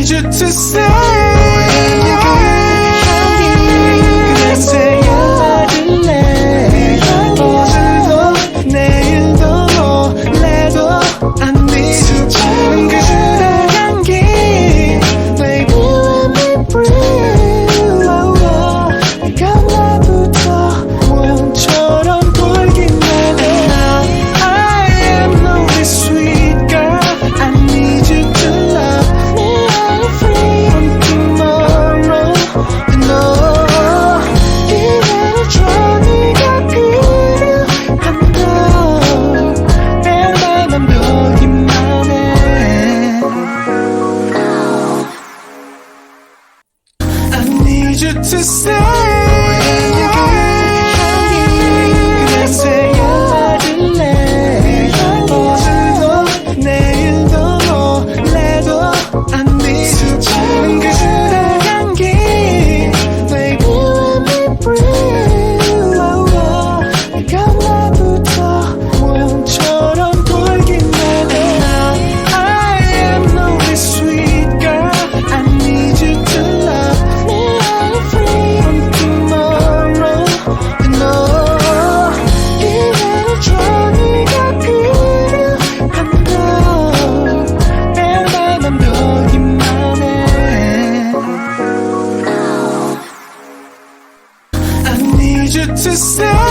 need you to stay. 그래서 연락을래. 오늘도 내일도 몰래도 I need you. 지금 그대 향기 Baby let me breathe. 네가 나부터 원처럼 돌기만 해. Now I am no sweet girl. I need you to love me. I'm free from tomorrow. You know 기회를 줘. 네가 그려한다. 내 맘만 돌기만 해. I need you to stay. 그래서 연락을래. 오늘도 내일도 몰래도 I need you. 지금 그대 향기 Baby let me breathe. 네가 나부터 원처럼 돌기만 해. Now I am no sweet girl. I need you to love me. I'm free from tomorrow. You know 기회를 줘. 네가 그려한다. 내 맘만 돌기만 해. I need you to stay.